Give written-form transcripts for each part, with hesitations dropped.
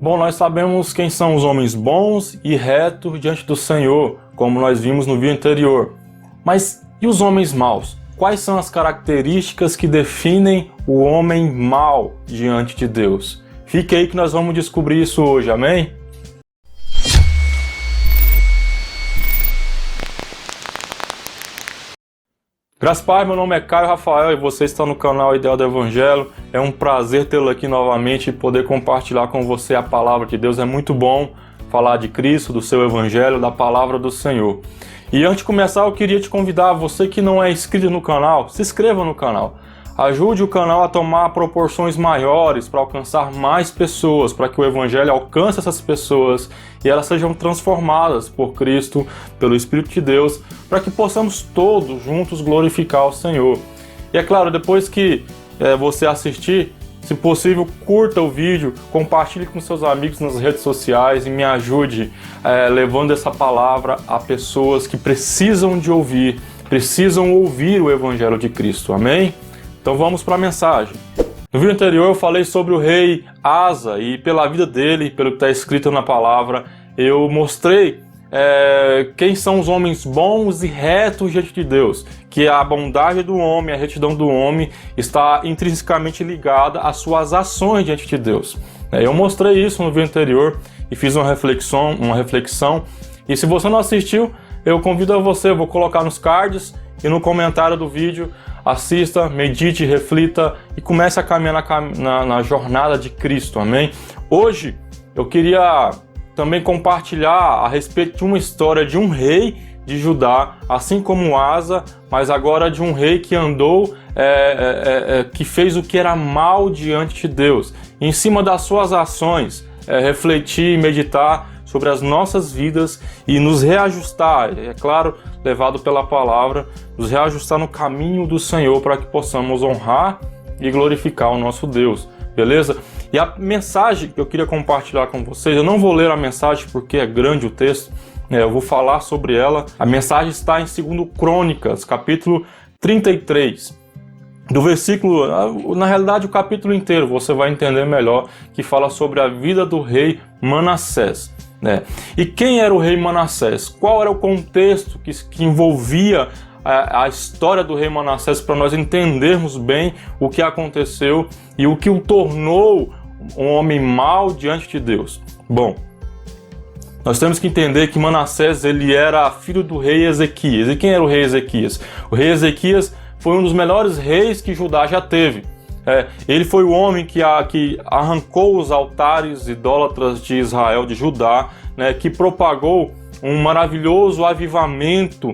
Bom, nós sabemos quem são os homens bons e retos diante do Senhor, como nós vimos no vídeo anterior. Mas e os homens maus? Quais são as características que definem o homem mau diante de Deus? Fique aí que nós vamos descobrir isso hoje, amém? Graças a Deus, meu nome é Caio Rafael e você está no canal Ideal do Evangelho. É um prazer tê-lo aqui novamente e poder compartilhar com você a palavra de Deus. É muito bom falar de Cristo, do seu Evangelho, da palavra do Senhor. E antes de começar, eu queria te convidar, você que não é inscrito no canal, se inscreva no canal. Ajude o canal a tomar proporções maiores para alcançar mais pessoas, para que o Evangelho alcance essas pessoas e elas sejam transformadas por Cristo, pelo Espírito de Deus, para que possamos todos juntos glorificar o Senhor. E é claro, depois que você assistir, se possível, curta o vídeo, compartilhe com seus amigos nas redes sociais e me ajude levando essa palavra a pessoas que precisam ouvir o Evangelho de Cristo. Amém? Então vamos para a mensagem. No vídeo anterior eu falei sobre o rei Asa e pela vida dele, pelo que está escrito na palavra, eu mostrei quem são os homens bons e retos diante de Deus, que a bondade do homem, a retidão do homem está intrinsecamente ligada às suas ações diante de Deus. Eu mostrei isso no vídeo anterior e fiz uma reflexão. E se você não assistiu, eu convido a você, eu vou colocar nos cards e no comentário do vídeo. Assista, medite, reflita e comece a caminhar na jornada de Cristo, amém? Hoje eu queria também compartilhar a respeito de uma história de um rei de Judá, assim como Asa, mas agora de um rei que andou, que fez o que era mal diante de Deus. E em cima das suas ações, refletir e meditar sobre as nossas vidas e nos reajustar, é claro, levado pela palavra, nos reajustar no caminho do Senhor para que possamos honrar e glorificar o nosso Deus, beleza? E a mensagem que eu queria compartilhar com vocês, eu não vou ler a mensagem porque é grande o texto, eu vou falar sobre ela. A mensagem está em 2 Crônicas, capítulo 33. Do versículo, na realidade o capítulo inteiro, você vai entender melhor, que fala sobre a vida do rei Manassés. E quem era o rei Manassés? Qual era o contexto que envolvia a história do rei Manassés para nós entendermos bem o que aconteceu e o que o tornou um homem mau diante de Deus? Bom, nós temos que entender que Manassés ele era filho do rei Ezequias. E quem era o rei Ezequias? O rei Ezequias foi um dos melhores reis que Judá já teve. Ele foi o homem que arrancou os altares idólatras de Israel, de Judá, que propagou um maravilhoso avivamento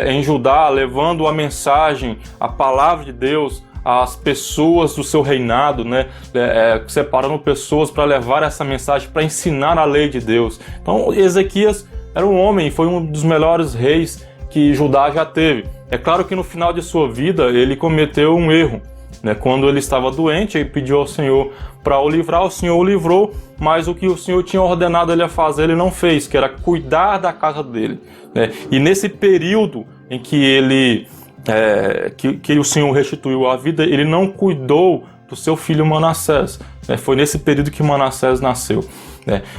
em Judá, levando a mensagem, a palavra de Deus às pessoas do seu reinado, separando pessoas para levar essa mensagem, para ensinar a lei de Deus. Então Ezequias era um homem, foi um dos melhores reis que Judá já teve. É claro que no final de sua vida ele cometeu um erro. Quando ele estava doente, ele pediu ao Senhor para o livrar, o Senhor o livrou, mas o que o Senhor tinha ordenado ele a fazer, ele não fez, que era cuidar da casa dele. E nesse período em que que o Senhor restituiu a vida, ele não cuidou do seu filho Manassés. Foi nesse período que Manassés nasceu.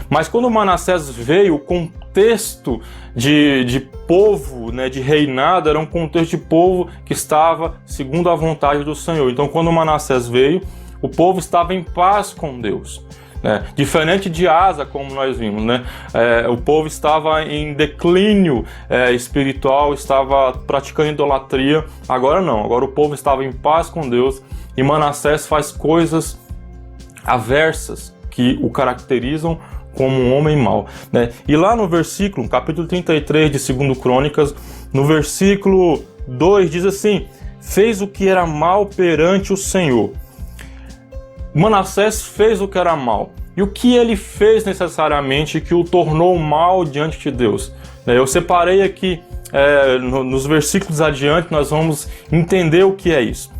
Mas quando Manassés veio, o contexto de povo, de reinado, era um contexto de povo que estava segundo a vontade do Senhor. Então quando Manassés veio, o povo estava em paz com Deus. Diferente de Asa, como nós vimos, o povo estava em declínio espiritual, estava praticando idolatria. Agora não, agora o povo estava em paz com Deus e Manassés faz coisas aversas que o caracterizam como um homem mau. E lá no versículo, capítulo 33 de 2 Crônicas, no versículo 2 diz assim: fez o que era mal perante o Senhor. Manassés fez o que era mal. E o que ele fez necessariamente que o tornou mal diante de Deus? Eu separei aqui, nos versículos adiante, nós vamos entender o que é isso.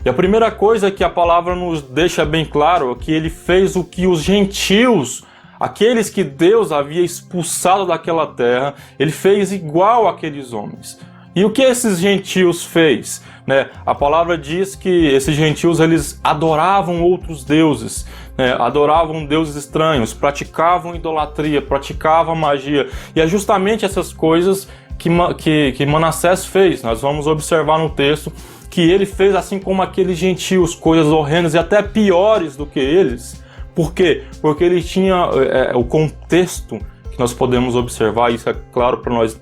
E a primeira coisa que a palavra nos deixa bem claro é que ele fez o que os gentios, aqueles que Deus havia expulsado daquela terra, ele fez igual àqueles homens. E o que esses gentios fez? A palavra diz que esses gentios eles adoravam outros deuses. adoravam deuses estranhos, praticavam idolatria, praticavam magia. E é justamente essas coisas que Manassés fez. Nós vamos observar no texto que ele fez assim como aqueles gentios, coisas horrendas e até piores do que eles. Por quê? Porque ele tinha o contexto que nós podemos observar, isso é claro para nós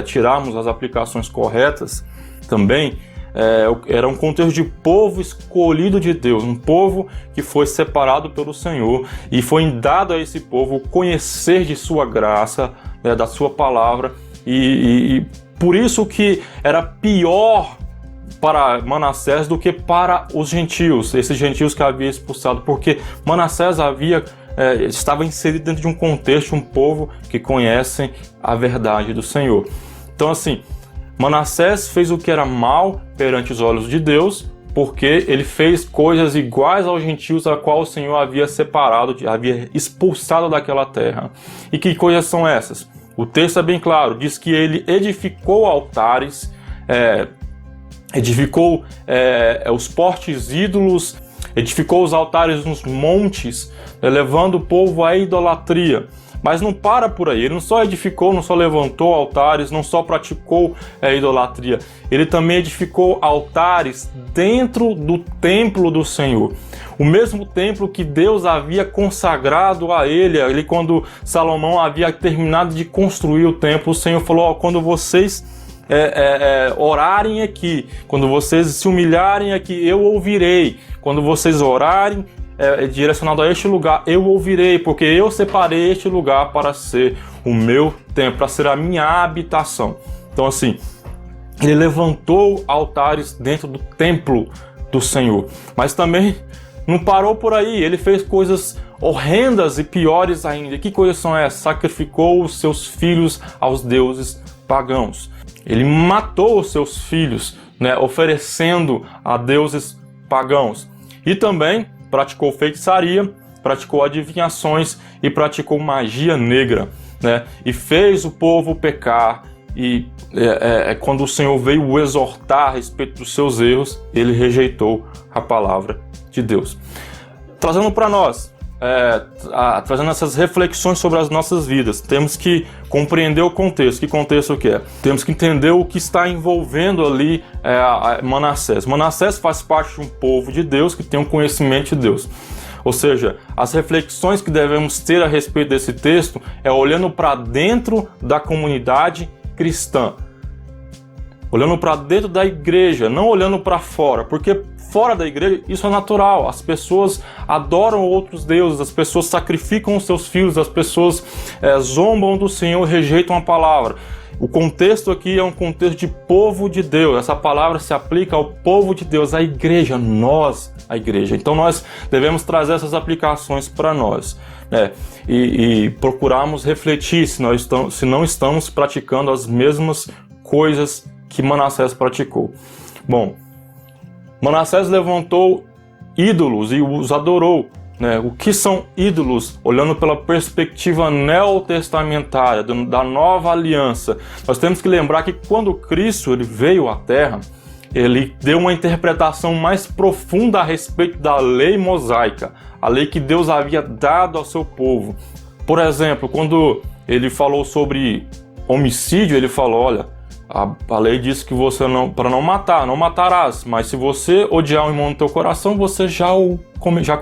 tirarmos as aplicações corretas também. Era um contexto de povo escolhido de Deus, um povo que foi separado pelo Senhor, e foi dado a esse povo conhecer de sua graça, da sua palavra, e por isso que era pior para Manassés do que para os gentios, esses gentios que havia expulsado, porque Manassés estava inserido dentro de um contexto, um povo que conhecem a verdade do Senhor. Então assim, Manassés fez o que era mal perante os olhos de Deus, porque ele fez coisas iguais aos gentios a qual o Senhor havia separado, havia expulsado daquela terra. E que coisas são essas? O texto é bem claro, diz que ele edificou altares, edificou os postes ídolos, edificou os altares nos montes, levando o povo à idolatria. Mas não para por aí, ele não só edificou, não só levantou altares, não só praticou idolatria, ele também edificou altares dentro do templo do Senhor. O mesmo templo que Deus havia consagrado a ele, ali quando Salomão havia terminado de construir o templo, o Senhor falou, quando vocês orarem aqui, quando vocês se humilharem aqui, eu ouvirei. Quando vocês orarem, direcionado a este lugar, eu ouvirei, porque eu separei este lugar para ser o meu templo, para ser a minha habitação. Então assim, ele levantou altares dentro do templo do Senhor, mas também não parou por aí, ele fez coisas horrendas e piores ainda. Que coisas são essas? Sacrificou os seus filhos aos deuses pagãos. Ele matou os seus filhos, oferecendo a deuses pagãos. E também praticou feitiçaria, praticou adivinhações e praticou magia negra, e fez o povo pecar. E quando o Senhor veio o exortar a respeito dos seus erros, ele rejeitou a palavra de Deus. Trazendo para nós, trazendo essas reflexões sobre as nossas vidas, temos que compreender o contexto. Que contexto que é? Temos que entender o que está envolvendo ali Manassés. Manassés faz parte de um povo de Deus que tem um conhecimento de Deus. Ou seja, as reflexões que devemos ter a respeito desse texto olhando para dentro da comunidade cristã, olhando para dentro da igreja, não olhando para fora, porque fora da igreja isso é natural, as pessoas adoram outros deuses, as pessoas sacrificam os seus filhos, as pessoas zombam do Senhor, rejeitam a palavra. O contexto aqui é um contexto de povo de Deus, essa palavra se aplica ao povo de Deus, à igreja, nós, a igreja. Então nós devemos trazer essas aplicações para nós, e procurarmos refletir se não estamos praticando as mesmas coisas que Manassés praticou. Bom, Manassés levantou ídolos e os adorou. O que são ídolos? Olhando pela perspectiva neotestamentária, da nova aliança, nós temos que lembrar que quando Cristo ele veio à Terra, ele deu uma interpretação mais profunda a respeito da lei mosaica, a lei que Deus havia dado ao seu povo. Por exemplo, quando ele falou sobre homicídio, ele falou, olha, a lei diz que você para não matarás, mas se você odiar um irmão no teu coração, você já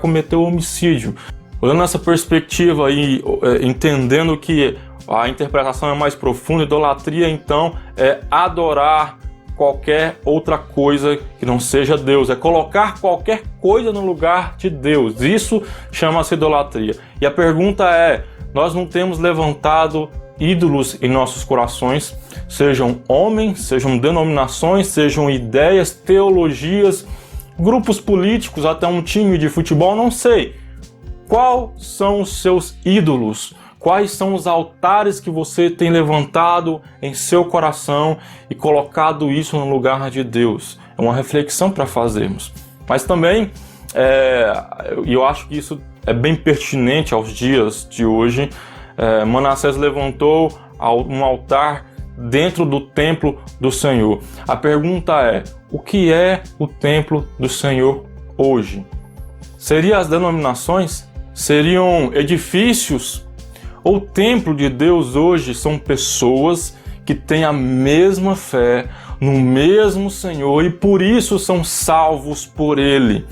cometeu homicídio. Olhando nessa perspectiva e entendendo que a interpretação é mais profunda, idolatria então é adorar qualquer outra coisa que não seja Deus, é colocar qualquer coisa no lugar de Deus. Isso chama-se idolatria. E a pergunta é, nós não temos levantado ídolos em nossos corações, sejam homens, sejam denominações, sejam ideias, teologias, grupos políticos, até um time de futebol, não sei. Quais são os seus ídolos? Quais são os altares que você tem levantado em seu coração e colocado isso no lugar de Deus? É uma reflexão para fazermos. Mas também, eu acho que isso é bem pertinente aos dias de hoje. Manassés levantou um altar dentro do templo do Senhor. A pergunta é, o que é o templo do Senhor hoje? Seria as denominações? seriam edifícios? O templo de Deus hoje são pessoas que têm a mesma fé no mesmo Senhor e por isso são salvos por Ele.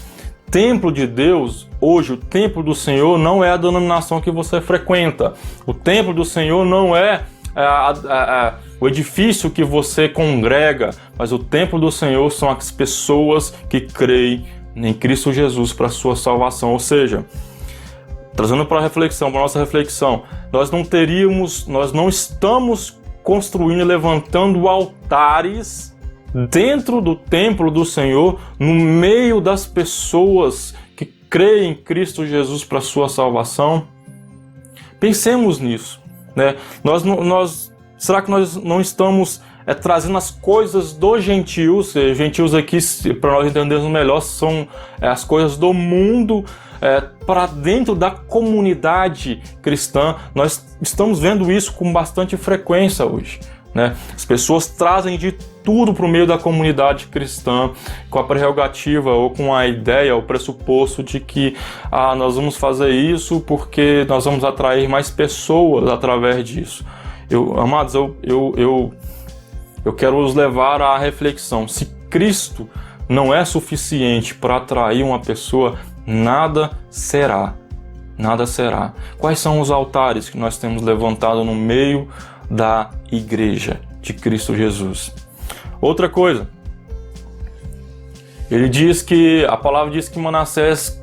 Templo de Deus, hoje o templo do Senhor não é a denominação que você frequenta. O templo do Senhor não é o edifício que você congrega, mas o templo do Senhor são as pessoas que creem em Cristo Jesus para a sua salvação. Ou seja, trazendo para a reflexão, para a nossa reflexão, nós não estamos construindo e levantando altares dentro do templo do Senhor, no meio das pessoas que creem em Cristo Jesus para a sua salvação. Pensemos nisso, né? Será que nós não estamos trazendo as coisas dos gentios? Gentios aqui, para nós entendermos melhor, são as coisas do mundo para dentro da comunidade cristã. Nós estamos vendo isso com bastante frequência hoje, né? As pessoas trazem de tudo para o meio da comunidade cristã com a prerrogativa ou com a ideia, o pressuposto de que nós vamos fazer isso porque nós vamos atrair mais pessoas através disso. Amados, eu quero os levar à reflexão. Se Cristo não é suficiente para atrair uma pessoa, nada será. Nada será. Quais são os altares que nós temos levantado no meio da igreja de Cristo Jesus? Outra coisa, a palavra diz que Manassés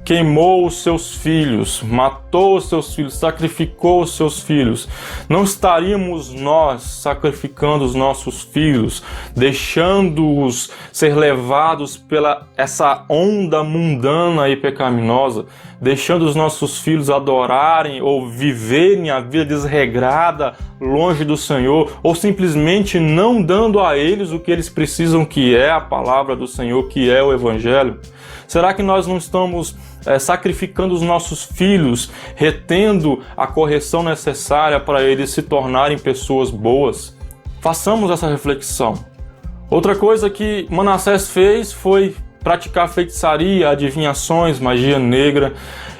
queimou os seus filhos, matou os seus filhos, sacrificou os seus filhos. Não estaríamos nós sacrificando os nossos filhos, deixando-os ser levados pela essa onda mundana e pecaminosa, deixando os nossos filhos adorarem ou viverem a vida desregrada longe do Senhor, ou simplesmente não dando a eles o que eles precisam, que é a palavra do Senhor, que é o Evangelho? Será que nós não estamos sacrificando os nossos filhos, retendo a correção necessária para eles se tornarem pessoas boas? Façamos essa reflexão. Outra coisa que Manassés fez foi praticar feitiçaria, adivinhações, magia negra.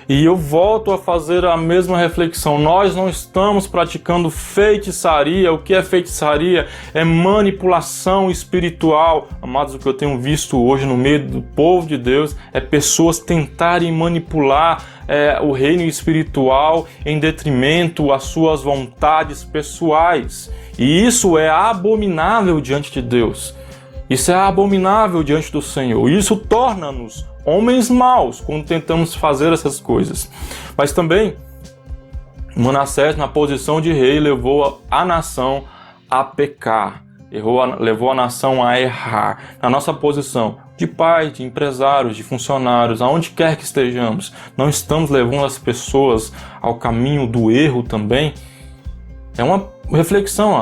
E eu volto a fazer a mesma reflexão. Nós não estamos praticando feitiçaria. O que é feitiçaria? É manipulação espiritual. Amados, o que eu tenho visto hoje no meio do povo de Deus é pessoas tentarem manipular o reino espiritual em detrimento às suas vontades pessoais. E isso é abominável diante de Deus. Isso é abominável diante do Senhor. Isso torna-nos homens maus quando tentamos fazer essas coisas. Mas também Manassés, na posição de rei, levou a nação a pecar, levou a nação a errar. Na nossa posição de pai, de empresários, de funcionários, aonde quer que estejamos, não estamos levando as pessoas ao caminho do erro também? É uma reflexão,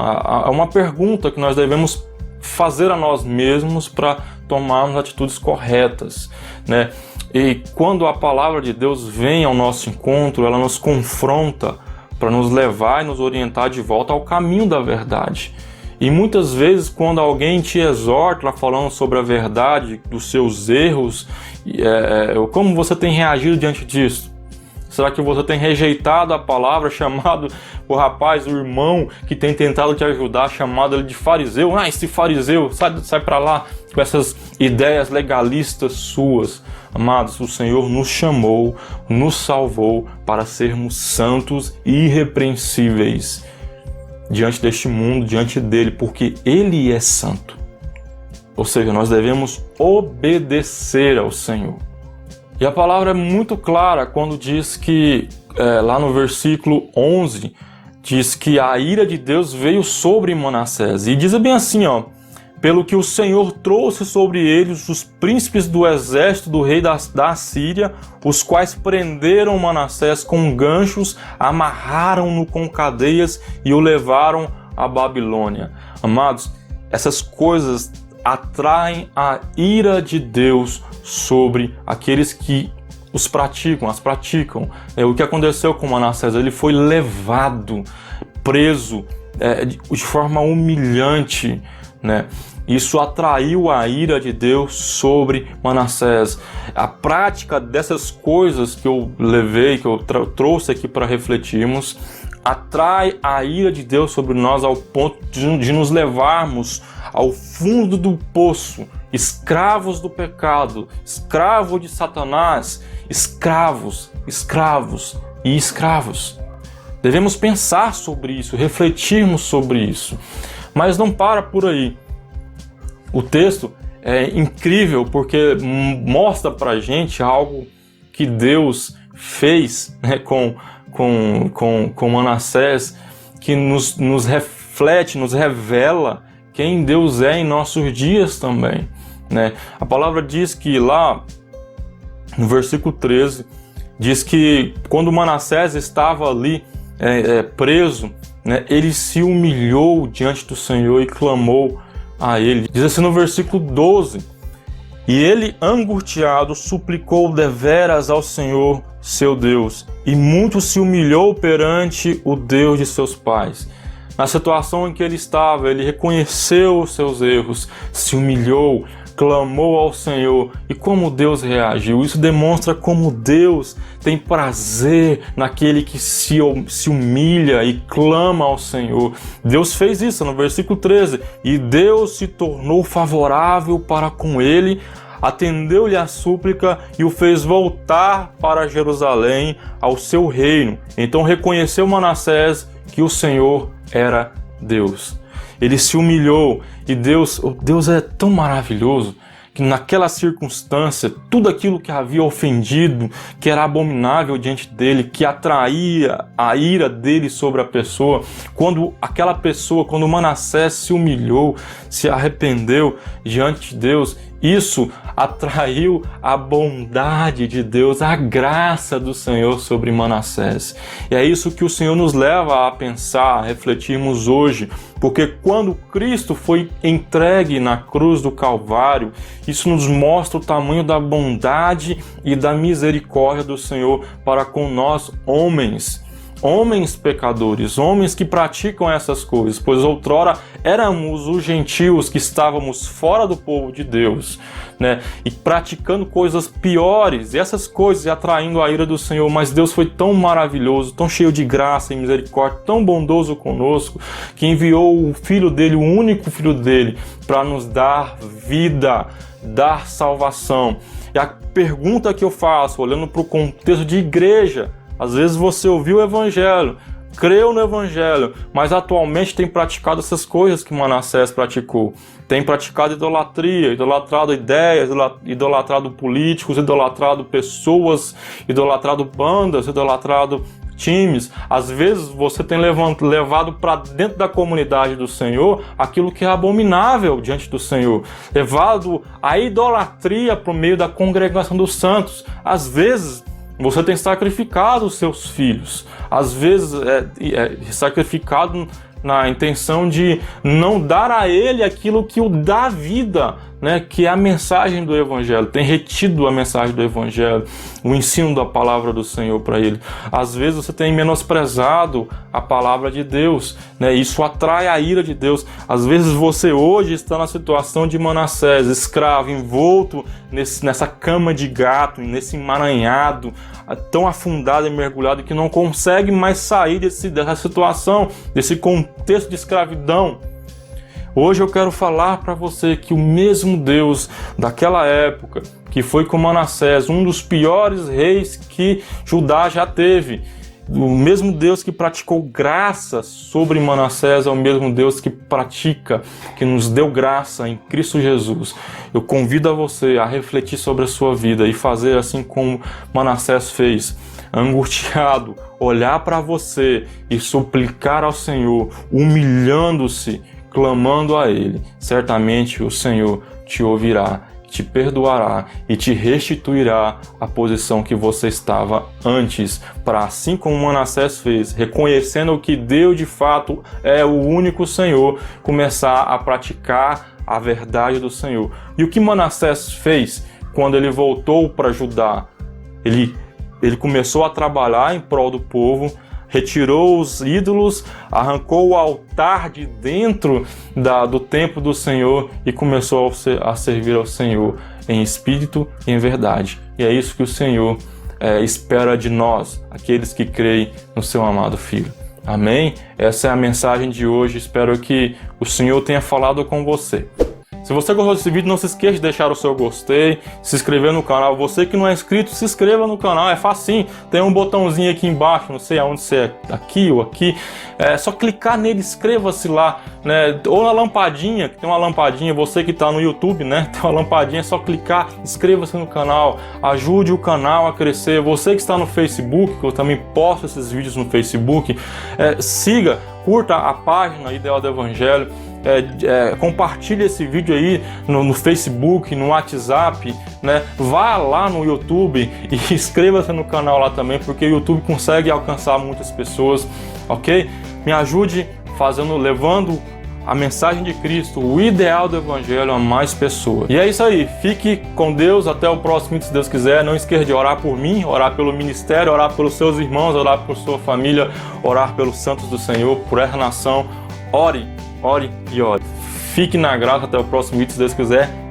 é uma pergunta que nós devemos fazer a nós mesmos para tomarmos atitudes corretas, né? E quando a palavra de Deus vem ao nosso encontro, ela nos confronta para nos levar e nos orientar de volta ao caminho da verdade. E muitas vezes, quando alguém te exorta falando sobre a verdade, dos seus erros, como você tem reagido diante disso? Será que você tem rejeitado a palavra, chamado o rapaz, o irmão que tem tentado te ajudar, chamado ele de fariseu? Esse fariseu, sai para lá com essas ideias legalistas suas. Amados, o Senhor nos chamou, nos salvou para sermos santos e irrepreensíveis diante deste mundo, diante dele, porque ele é santo. Ou seja, nós devemos obedecer ao Senhor. E a palavra é muito clara quando diz que, lá no versículo 11, diz que a ira de Deus veio sobre Manassés. E diz bem assim, pelo que o Senhor trouxe sobre eles os príncipes do exército do rei da Assíria, os quais prenderam Manassés com ganchos, amarraram-no com cadeias e o levaram à Babilônia. Amados, essas coisas atraem a ira de Deus sobre aqueles que as praticam. O que aconteceu com Manassés? Ele foi levado, preso de forma humilhante, né? Isso atraiu a ira de Deus sobre Manassés. A prática dessas coisas que eu levei, que eu trouxe aqui para refletirmos, atrai a ira de Deus sobre nós ao ponto de nos levarmos ao fundo do poço, escravos do pecado, escravos de Satanás, escravos e escravos. Devemos pensar sobre isso, refletirmos sobre isso. Mas não para por aí. O texto é incrível porque mostra pra gente algo que Deus fez, né, com Manassés, que nos reflete, nos revela quem Deus é em nossos dias também, né? A palavra diz que lá no versículo 13, diz que quando Manassés estava ali preso, né, ele se humilhou diante do Senhor e clamou a ele. Diz assim no versículo 12: e ele, angustiado, suplicou deveras ao Senhor, seu Deus, e muito se humilhou perante o Deus de seus pais. Na situação em que ele estava, ele reconheceu os seus erros, se humilhou, clamou ao Senhor. E como Deus reagiu? Isso demonstra como Deus tem prazer naquele que se humilha e clama ao Senhor. Deus fez isso no versículo 13. E Deus se tornou favorável para com ele, atendeu-lhe a súplica e o fez voltar para Jerusalém, ao seu reino. Então reconheceu Manassés que o Senhor era Deus. Ele se humilhou e Deus é tão maravilhoso que naquela circunstância, tudo aquilo que havia ofendido, que era abominável diante dele, que atraía a ira dele sobre a pessoa, quando Manassés se humilhou, se arrependeu diante de Deus, isso atraiu a bondade de Deus, a graça do Senhor sobre Manassés. E é isso que o Senhor nos leva a pensar, a refletirmos hoje, porque quando Cristo foi entregue na cruz do Calvário, isso nos mostra o tamanho da bondade e da misericórdia do Senhor para com nós, homens pecadores, homens que praticam essas coisas, pois outrora éramos os gentios que estávamos fora do povo de Deus, né, e praticando coisas piores, e essas coisas atraindo a ira do Senhor. Mas Deus foi tão maravilhoso, tão cheio de graça e misericórdia, tão bondoso conosco, que enviou o Filho dele, o único Filho dele, para nos dar vida, dar salvação. E a pergunta que eu faço, olhando para o contexto de igreja: às vezes você ouviu o Evangelho, creu no Evangelho, mas atualmente tem praticado essas coisas que Manassés praticou. Tem praticado idolatria, idolatrado ideias, idolatrado políticos, idolatrado pessoas, idolatrado bandas, idolatrado times. Às vezes você tem levado para dentro da comunidade do Senhor aquilo que é abominável diante do Senhor, levado a idolatria para o meio da congregação dos santos. Às vezes você tem sacrificado os seus filhos, às vezes sacrificado na intenção de não dar a ele aquilo que o dá vida, né, que é a mensagem do Evangelho. Tem retido a mensagem do Evangelho, o ensino da palavra do Senhor para ele. Às vezes você tem menosprezado a palavra de Deus, né? Isso atrai a ira de Deus. Às vezes você hoje está na situação de Manassés, escravo, envolto nessa cama de gato, nesse emaranhado, tão afundado e mergulhado que não consegue mais sair dessa situação, desse contexto de escravidão. Hoje eu quero falar para você que o mesmo Deus daquela época, que foi com Manassés, um dos piores reis que Judá já teve, o mesmo Deus que praticou graça sobre Manassés é o mesmo Deus que pratica, que nos deu graça em Cristo Jesus. Eu convido a você a refletir sobre a sua vida e fazer assim como Manassés fez, angustiado, olhar para você e suplicar ao Senhor, humilhando-se, clamando a Ele. Certamente o Senhor te ouvirá, te perdoará e te restituirá a posição que você estava antes, para, assim como Manassés fez, reconhecendo que Deus de fato é o único Senhor, começar a praticar a verdade do Senhor. E o que Manassés fez quando ele voltou para Judá? Ele começou a trabalhar em prol do povo, retirou os ídolos, arrancou o altar de dentro do templo do Senhor e começou a servir ao Senhor em espírito e em verdade. E é isso que o Senhor espera de nós, aqueles que creem no seu amado Filho. Amém? Essa é a mensagem de hoje. Espero que o Senhor tenha falado com você. Se você gostou desse vídeo, não se esqueça de deixar o seu gostei, se inscrever no canal. Você que não é inscrito, se inscreva no canal, é facinho. Tem um botãozinho aqui embaixo, não sei aonde você é, aqui ou aqui. É só clicar nele, inscreva-se lá, né? Ou na lampadinha, que tem uma lampadinha, você que está no YouTube, né? Tem uma lampadinha, é só clicar, inscreva-se no canal, ajude o canal a crescer. Você que está no Facebook, que eu também posto esses vídeos no Facebook, siga, curta a página Ideal do Evangelho. Compartilhe esse vídeo aí no Facebook, no WhatsApp, né? Vá lá no YouTube e inscreva-se no canal lá também, porque o YouTube consegue alcançar muitas pessoas, ok? Me ajude levando a mensagem de Cristo, o ideal do Evangelho a mais pessoas. E é isso aí, fique com Deus, até o próximo vídeo, se Deus quiser. Não esqueça de orar por mim, orar pelo ministério, orar pelos seus irmãos, orar por sua família, orar pelos santos do Senhor, por essa nação. Ore e ore. Fique na graça, até o próximo vídeo, se Deus quiser.